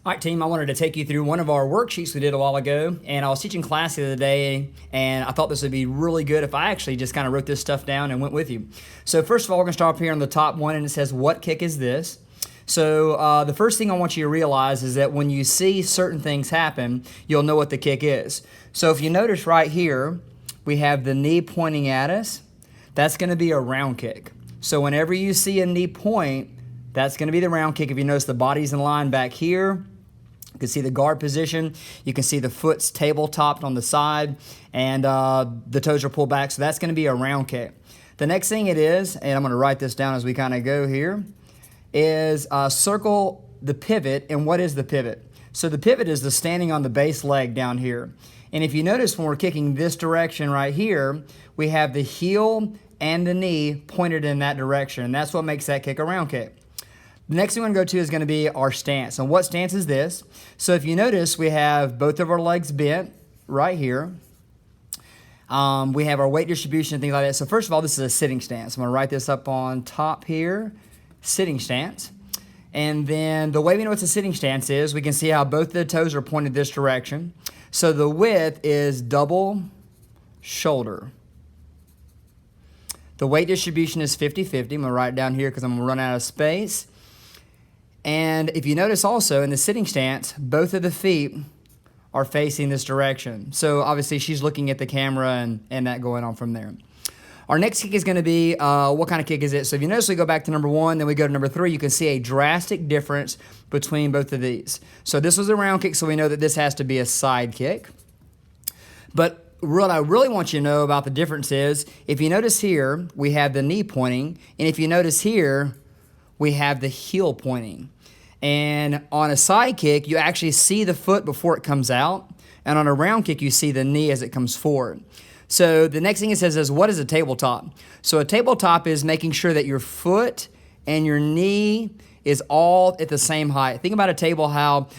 All right, team, I wanted to take you through one of our worksheets we did a while ago, and I was teaching class the other day, and I thought this would be really good if I actually just kind of wrote this stuff down and went with you. So first of all, we're going to start up here on the top one, and it says, what kick is this? So the first thing I want you to realize is that when you see certain things happen, you'll know what the kick is. So if you notice right here, we have the knee pointing at us. That's going to be a round kick. So whenever you see a knee point, that's going to be the round kick. If you notice the body's in line back here, you can see the guard position. You can see the foot's table-topped on the side, and the toes are pulled back, so that's going to be a round kick. The next thing it is, and I'm going to write this down as we kind of go here, is circle the pivot. And what is the pivot? So the pivot is the standing on the base leg down here. And if you notice when we're kicking this direction right here, we have the heel and the knee pointed in that direction, and that's what makes that kick a round kick. The next thing we're going to go to is going to be our stance. And what stance is this? So if you notice, we have both of our legs bent right here. We have our weight distribution and things like that. So first of all, this is a sitting stance. I'm going to write this up on top here, sitting stance. And then the way we know it's a sitting stance is we can see how both the toes are pointed this direction. So the width is double shoulder. The weight distribution is 50-50. I'm going to write it down here because I'm going to run out of space. And if you notice also in the sitting stance, both of the feet are facing this direction. So obviously she's looking at the camera and that going on from there. Our next kick is going to be, what kind of kick is it? So if you notice we go back to number 1, then we go to number 3, you can see a drastic difference between both of these. So this was a round kick, so we know that this has to be a side kick. But what I really want you to know about the difference is, if you notice here, we have the knee pointing, and if you notice here, we have the heel pointing. And on a side kick, you actually see the foot before it comes out. And on a round kick, you see the knee as it comes forward. So the next thing it says is, what is a tabletop? So a tabletop is making sure that your foot and your knee is all at the same height. Think about a table, how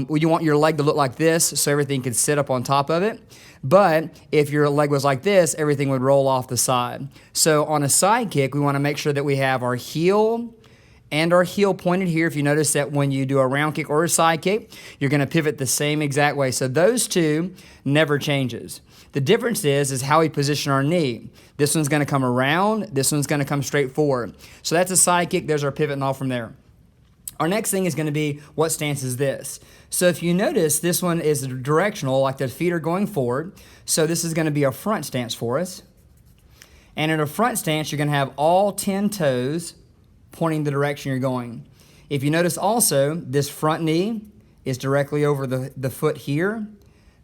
you want your leg to look like this so everything can sit up on top of it. But if your leg was like this, everything would roll off the side. So on a side kick, we want to make sure that we have our heel and our heel pointed here. If you notice that when you do a round kick or a side kick, you're going to pivot the same exact way. So those two never changes. The difference is how we position our knee. This one's going to come around. This one's going to come straight forward. So that's a side kick. There's our pivot and all from there. Our next thing is going to be, what stance is this? So if you notice, this one is directional, like the feet are going forward. So this is going to be a front stance for us. And in a front stance, you're going to have all 10 toes pointing the direction you're going. If you notice also, this front knee is directly over the foot here.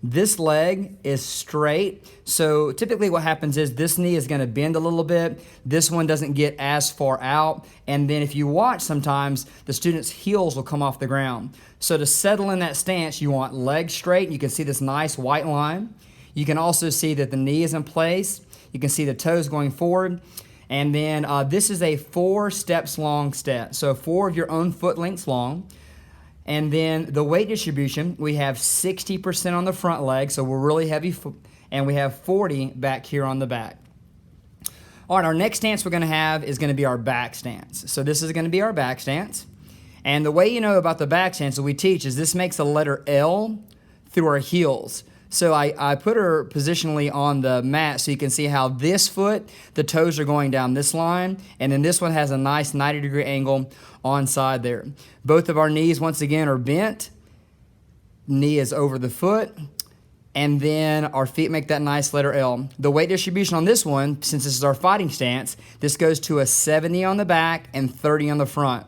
This leg is straight. So typically what happens is this knee is going to bend a little bit. This one doesn't get as far out. And then if you watch, sometimes the student's heels will come off the ground. So to settle in that stance, you want legs straight. You can see this nice white line. You can also see that the knee is in place. You can see the toes going forward. And then this is a 4 steps long step. So 4 of your own foot lengths long. And then the weight distribution, we have 60% on the front leg, so we're really heavy, and we have 40 back here on the back. All right, our next stance we're going to have is going to be our back stance. So this is going to be our back stance. And the way you know about the back stance that we teach is this makes a letter L through our heels. So I put her positionally on the mat so you can see how this foot, the toes are going down this line, and then this one has a nice 90-degree angle on side there. Both of our knees, once again, are bent. Knee is over the foot, and then our feet make that nice letter L. The weight distribution on this one, since this is our fighting stance, this goes to a 70 on the back and 30 on the front.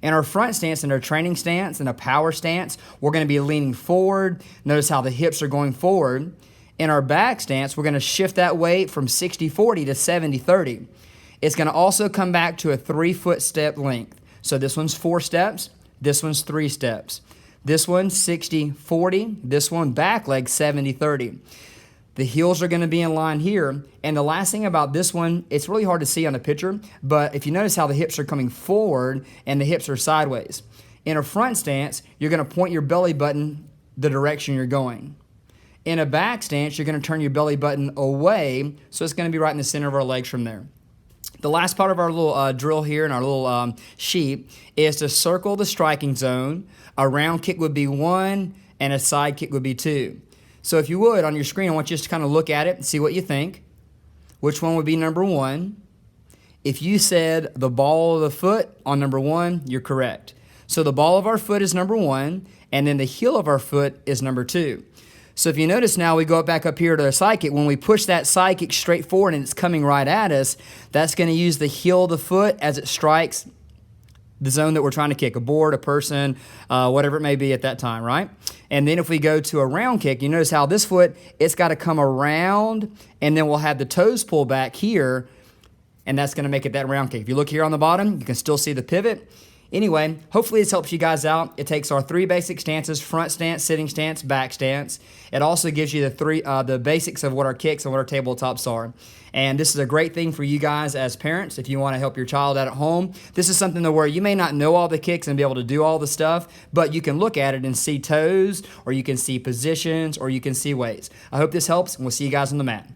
In our front stance and our training stance and a power stance, we're going to be leaning forward. Notice how the hips are going forward. In our back stance, we're going to shift that weight from 60-40 to 70-30. It's going to also come back to a 3-foot step length. So this one's 4 steps. This one's 3 steps. This one 60-40. This one back leg 70-30. The heels are going to be in line here. And the last thing about this one, it's really hard to see on the picture, but if you notice how the hips are coming forward and the hips are sideways. In a front stance, you're going to point your belly button the direction you're going. In a back stance, you're going to turn your belly button away, so it's going to be right in the center of our legs from there. The last part of our little drill here in our little sheet is to circle the striking zone. A round kick would be 1 and a side kick would be 2. So if you would, on your screen, I want you just to kind of look at it and see what you think. Which one would be number 1? If you said the ball of the foot on number 1, you're correct. So the ball of our foot is number 1, and then the heel of our foot is number 2. So if you notice now, we go back up here to a side kick. When we push that side kick straight forward and it's coming right at us, that's going to use the heel of the foot as it strikes the zone that we're trying to kick, a board, a person, whatever it may be at that time, right? And then if we go to a round kick, you notice how this foot, it's got to come around, and then we'll have the toes pull back here, and that's going to make it that round kick. If you look here on the bottom, you can still see the pivot. Anyway, hopefully this helps you guys out. It takes our 3 basic stances: front stance, sitting stance, back stance. It also gives you the basics of what our kicks and what our tabletops are. And this is a great thing for you guys as parents if you want to help your child out at home. This is something where you may not know all the kicks and be able to do all the stuff, but you can look at it and see toes, or you can see positions, or you can see weights. I hope this helps, and we'll see you guys on the mat.